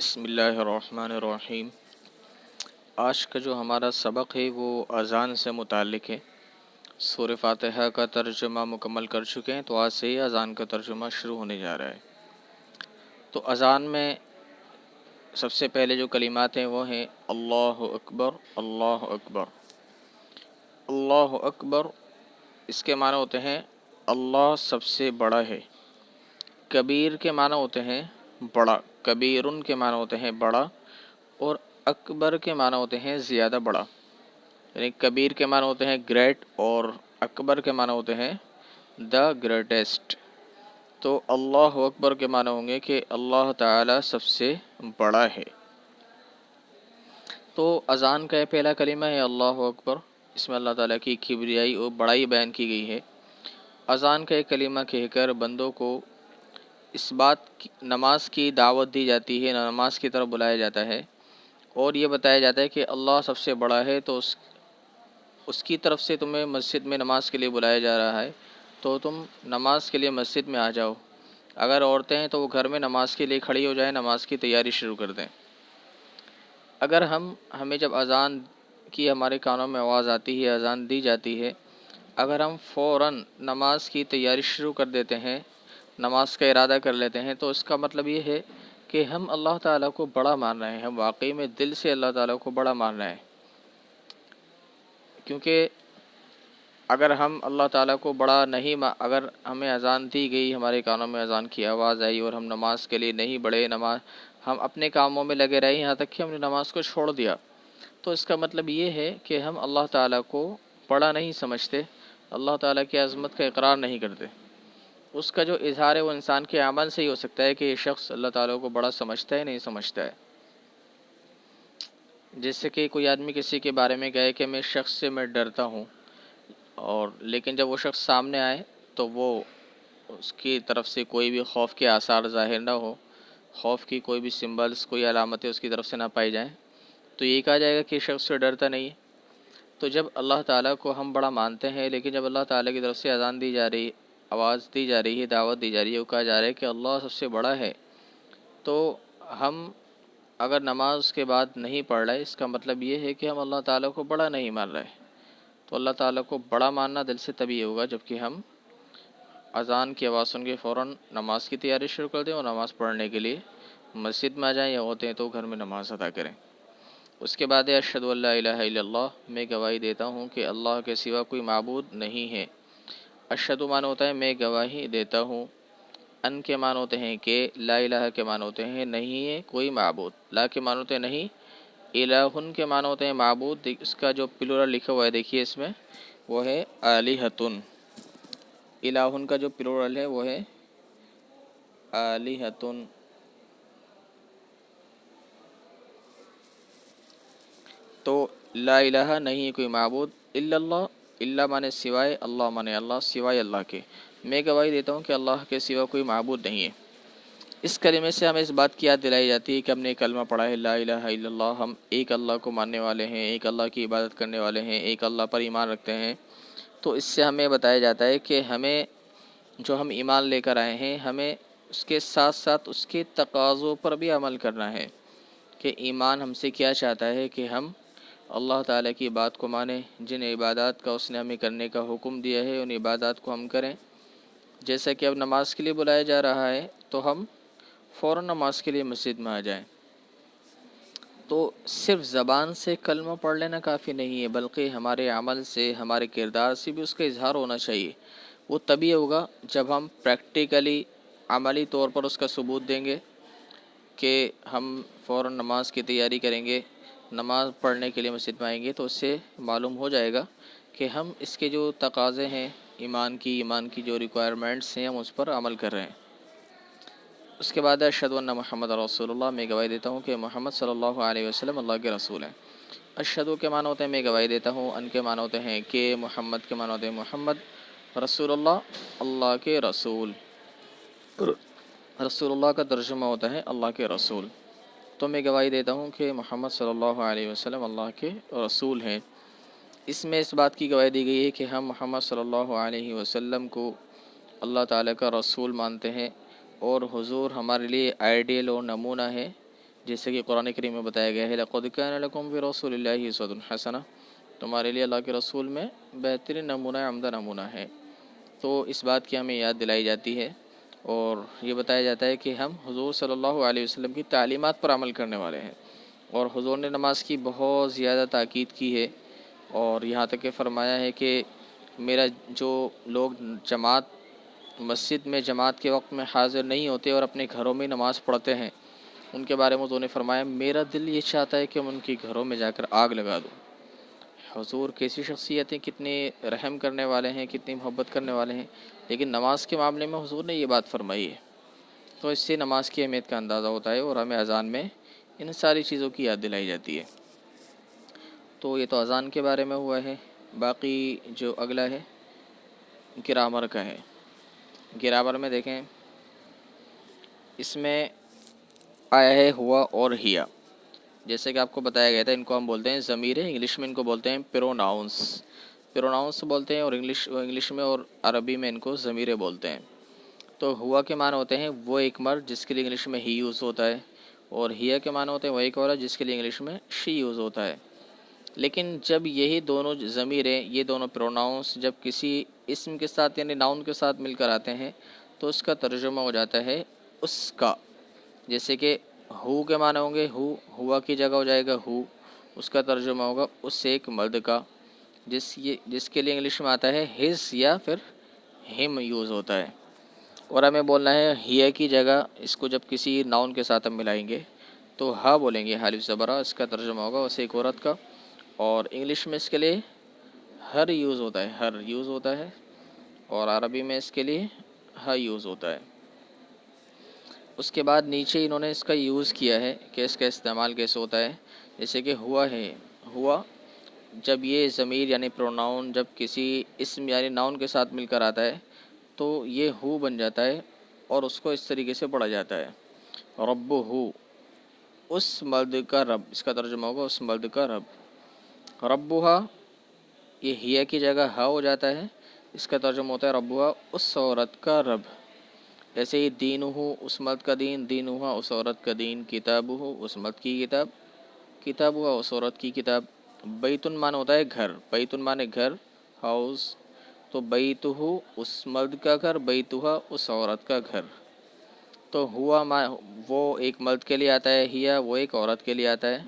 بسم اللہ الرحمن الرحیم۔ آج کا جو ہمارا سبق ہے وہ اذان سے متعلق ہے۔ سورہ فاتحہ کا ترجمہ مکمل کر چکے ہیں، تو آج سے ہی اذان کا ترجمہ شروع ہونے جا رہا ہے۔ تو اذان میں سب سے پہلے جو کلمات ہیں وہ ہیں اللہ اکبر، اللہ اکبر۔ اللہ اکبر اس کے معنی ہوتے ہیں اللہ سب سے بڑا ہے۔ کبیر کے معنی ہوتے ہیں بڑا، کبیرن کے معنی ہوتے ہیں بڑا، اور اکبر کے معنی ہوتے ہیں زیادہ بڑا۔ یعنی کبیر کے معنی ہوتے ہیں گریٹ، اور اکبر کے معنی ہوتے ہیں دا گریٹسٹ۔ تو اللہ اکبر کے معنی ہوں گے کہ اللہ تعالی سب سے بڑا ہے۔ تو اذان کا پہلا کلمہ ہے اللہ اکبر، اس میں اللہ تعالیٰ کی کبریائی اور بڑائی بیان کی گئی ہے۔ اذان کا ایک کلمہ کہہ کر بندوں کو اس نماز کی دعوت دی جاتی ہے، نماز کی طرف بلایا جاتا ہے، اور یہ بتایا جاتا ہے کہ اللہ سب سے بڑا ہے، تو اس کی طرف سے تمہیں مسجد میں نماز کے لیے بلایا جا رہا ہے، تو تم نماز کے لیے مسجد میں آ جاؤ۔ اگر عورتیں ہیں تو وہ گھر میں نماز کے لیے کھڑی ہو جائیں، نماز کی تیاری شروع کر دیں۔ اگر ہمیں جب اذان کی ہمارے کانوں میں آواز آتی ہے، اذان دی جاتی ہے، اگر ہم فوراً نماز کی تیاری شروع کر دیتے ہیں، نماز کا ارادہ کر لیتے ہیں، تو اس کا مطلب یہ ہے کہ ہم اللہ تعالیٰ کو بڑا مان رہے ہیں، ہم واقعی میں دل سے اللہ تعالیٰ کو بڑا مان رہے ہیں۔ کیونکہ اگر ہم اللہ تعالیٰ کو بڑا نہیں اگر ہمیں اذان دی گئی، ہمارے کانوں میں اذان کی آواز آئی اور ہم نماز کے لیے نہیں بڑھے، ہم اپنے کاموں میں لگے رہے، یہاں تک کہ ہم نے نماز کو چھوڑ دیا، تو اس کا مطلب یہ ہے کہ ہم اللہ تعالیٰ کو بڑا نہیں سمجھتے، اللہ تعالیٰ کی عظمت کا اقرار نہیں کرتے۔ اس کا جو اظہار ہے وہ انسان کے عمل سے ہی ہو سکتا ہے کہ یہ شخص اللہ تعالیٰ کو بڑا سمجھتا ہے نہیں سمجھتا ہے۔ جیسے کہ کوئی آدمی کسی کے بارے میں کہے کہ میں اس شخص سے میں ڈرتا ہوں، اور لیکن جب وہ شخص سامنے آئے تو وہ اس کی طرف سے کوئی بھی خوف کے آثار ظاہر نہ ہو، خوف کی کوئی بھی سمبلز، کوئی علامتیں اس کی طرف سے نہ پائی جائیں، تو یہ کہا جائے گا کہ شخص سے ڈرتا نہیں ہے۔ تو جب اللہ تعالیٰ کو ہم بڑا مانتے ہیں، لیکن جب اللہ تعالیٰ کی طرف سے اذان دی جا رہی، آواز دی جا رہی ہے، دعوت دی جا رہی ہے، وہ کہا جا رہا ہے کہ اللہ سب سے بڑا ہے، تو ہم اگر نماز کے بعد نہیں پڑھ رہے، اس کا مطلب یہ ہے کہ ہم اللہ تعالیٰ کو بڑا نہیں مان رہے۔ تو اللہ تعالیٰ کو بڑا ماننا دل سے تبھی ہوگا جب کہ ہم اذان کی آواز سن کے فوراً نماز کی تیاری شروع کر دیں اور نماز پڑھنے کے لیے مسجد میں آ جائیں، یا ہوتے ہیں تو گھر میں نماز ادا کریں۔ اس کے بعد اشہد ان لا الہ الا اللہ، میں گواہی دیتا ہوں کہ اللہ کے سوا کوئی معبود نہیں ہے۔ اشہد معنی ہوتا ہے میں گواہی دیتا ہوں، ان کے معنی ہوتے ہیں کہ، لا الہ کے معنی ہوتے ہیں نہیں ہے کوئی معبود، لا کے معنی ہوتے ہیں نہیں، الہن کے معنی ہوتے ہیں معبود۔ اس کا جو پلورل لکھا ہوا ہے دیکھیے اس میں، وہ ہے آلہتن۔ الہن کا جو پلورل ہے وہ ہے آلہتن۔ تو لا الہ نہیں ہے کوئی معبود، الا اللہ، اللہ مانے سوائے، اللہ مانے اللہ، سوائے اللہ کے، میں گواہی دیتا ہوں کہ اللہ کے سوا کوئی معبود نہیں ہے۔ اس کلمے سے ہمیں اس بات کی یاد دلائی جاتی ہے کہ ہم نے کلمہ پڑھا ہے لا الہ الا اللہ، ہم ایک اللہ کو ماننے والے ہیں، ایک اللہ کی عبادت کرنے والے ہیں، ایک اللہ پر ایمان رکھتے ہیں۔ تو اس سے ہمیں بتایا جاتا ہے کہ ہمیں جو ہم ایمان لے کر آئے ہیں، ہمیں اس کے ساتھ ساتھ اس کے تقاضوں پر بھی عمل کرنا ہے، کہ ایمان ہم سے کیا چاہتا ہے کہ ہم اللہ تعالیٰ کی بات کو مانیں، جن عبادات کا اس نے ہمیں کرنے کا حکم دیا ہے ان عبادات کو ہم کریں۔ جیسا کہ اب نماز کے لیے بلایا جا رہا ہے تو ہم فوراً نماز کے لیے مسجد میں آ جائیں۔ تو صرف زبان سے کلمہ پڑھ لینا کافی نہیں ہے، بلکہ ہمارے عمل سے، ہمارے کردار سے بھی اس کا اظہار ہونا چاہیے۔ وہ تبھی ہوگا جب ہم پریکٹیکلی، عملی طور پر اس کا ثبوت دیں گے کہ ہم فوراً نماز کی تیاری کریں گے، نماز پڑھنے کے لیے مسجد میں آئیں گے، تو اس سے معلوم ہو جائے گا کہ ہم اس کے جو تقاضے ہیں ایمان کی جو ریکوائرمنٹس ہیں، ہم اس پر عمل کر رہے ہیں۔ اس کے بعد اشہد ان محمد رسول اللہ، میں گواہی دیتا ہوں کہ محمد صلی اللہ علیہ وسلم اللہ کے رسول ہیں۔ اشہد کے معنی ہوتے ہیں میں گواہی دیتا ہوں، ان کے معنی ہوتے ہیں کہ، محمد کے معنی ہوتے ہیں محمد، رسول اللہ اللہ کے رسول، رسول اللہ کا ترجمہ ہوتا ہے اللہ کے رسول۔ تو میں گواہی دیتا ہوں کہ محمد صلی اللہ علیہ وسلم اللہ کے رسول ہیں۔ اس میں اس بات کی گواہی دی گئی ہے کہ ہم محمد صلی اللہ علیہ وسلم کو اللہ تعالیٰ کا رسول مانتے ہیں، اور حضور ہمارے لیے آئیڈیل اور نمونہ ہے جیسے کہ قرآن کریم میں بتایا گیا ہے لَقَدْ كَانَ لَكُمْ فِي رَسُولِ اللَّهِ أُسْوَةٌ حَسَنَةٌ، تمہارے لیے اللہ کے رسول میں بہترین نمونہ عمدہ نمونہ ہے۔ تو اس بات کی ہمیں یاد دلائی جاتی ہے اور یہ بتایا جاتا ہے کہ ہم حضور صلی اللہ علیہ وسلم کی تعلیمات پر عمل کرنے والے ہیں، اور حضور نے نماز کی بہت زیادہ تاکید کی ہے، اور یہاں تک کہ فرمایا ہے کہ میرا جو لوگ مسجد میں جماعت کے وقت میں حاضر نہیں ہوتے اور اپنے گھروں میں نماز پڑھتے ہیں، ان کے بارے میں حضور نے فرمایا میرا دل یہ چاہتا ہے کہ میں ان کے گھروں میں جا کر آگ لگا دوں۔ حضور کیسی شخصیت ہیں، کتنے رحم کرنے والے ہیں، کتنی محبت کرنے والے ہیں، لیکن نماز کے معاملے میں حضور نے یہ بات فرمائی ہے۔ تو اس سے نماز کی اہمیت کا اندازہ ہوتا ہے اور ہمیں اذان میں ان ساری چیزوں کی یاد دلائی جاتی ہے۔ تو یہ تو اذان کے بارے میں ہوا ہے۔ باقی جو اگلا ہے گرامر کا ہے۔ گرامر میں دیکھیں، اس میں آیا ہے ہوا اور ہیا، جیسے کہ آپ کو بتایا گیا تھا، ان کو ہم بولتے ہیں ضمیریں، انگلش میں ان کو بولتے ہیں پروناؤنس۔ پروناؤنس بولتے ہیں، اور انگلش میں اور عربی میں ان کو ضمیریں بولتے ہیں۔ تو ہوا کے معنی ہوتے ہیں وہ ایک مرد جس کے لیے انگلش میں ہی یوز ہوتا ہے، اور ہیا کے معنی ہوتے ہیں وہ ایک عورت جس کے لیے انگلش میں شی یوز ہوتا ہے۔ لیکن جب یہی دونوں ضمیریں، یہ دونوں پروناؤنس جب کسی اسم کے ساتھ یعنی ناؤن کے ساتھ مل کر آتے ہیں تو اس کا ترجمہ ہو جاتا ہے اس کا۔ جیسے کہ ہو کے معنی ہوں گے ہوا کی جگہ ہو جائے گا ہو، اس کا ترجمہ ہوگا اس ایک مرد کا، جس کے لیے انگلش میں آتا ہے ہز یا پھر ہم یوز ہوتا ہے۔ اور ہمیں بولنا ہے ہیا کی جگہ اس کو جب کسی ناؤن کے ساتھ ہم ملائیں گے تو ہا بولیں گے، حالف زبرہ، اس کا ترجمہ ہوگا اس ایک عورت کا۔ اور انگلش میں اس کے لیے ہر یوز ہوتا ہے، اور عربی میں اس کے لیے ہا یوز ہوتا ہے۔ اس کے بعد نیچے انہوں نے اس کا یوز کیا ہے کہ اس کا استعمال کیسے ہوتا ہے، جیسے کہ ہوا ہے، ہوا جب یہ ضمیر یعنی پروناؤن جب کسی اسم یعنی ناؤن کے ساتھ مل کر آتا ہے تو یہ ہو بن جاتا ہے، اور اس کو اس طریقے سے پڑھا جاتا ہے رب ہو، اس مرد کا رب، اس کا ترجمہ ہوگا اس مرد کا رب۔ ربھا، یہ ہیا کی جگہ ہا ہو جاتا ہے، اس کا ترجمہ ہوتا ہے ربھا، اس عورت کا رب۔ ایسے ہی دین ہو، اس مرد کا دین، دین ہوا اس عورت کا دین، کتاب ہو، اس مرد کی کتاب، کتاب ہوا اس عورت کی کتاب۔ بیتن معنی ہوتا ہے گھر، بیتن معنی گھر، ہاؤس، تو بیت ہو اس مرد کا گھر، بیت ہوا اس عورت کا گھر۔ تو ہوا وہ ایک مرد کے لیے آتا ہے، ہیا وہ ایک عورت کے لیے آتا ہے،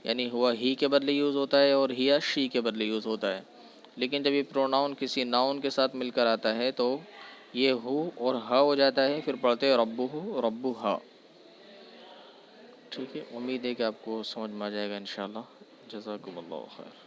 یعنی ہوا ہی کے بدلے یوز ہوتا ہے اور ہیا شی کے بدلے یوز ہوتا ہے۔ لیکن جب یہ پروناؤن کسی ناؤن کے ساتھ مل کر آتا ہے تو یہ ہو اور ہا ہو جاتا ہے، پھر پڑھتے ہیں رب ہو رب ہا۔ ٹھیک ہے، امید ہے کہ آپ کو سمجھ میں آ جائے گا انشاءاللہ۔ جزاکم اللہ خیر۔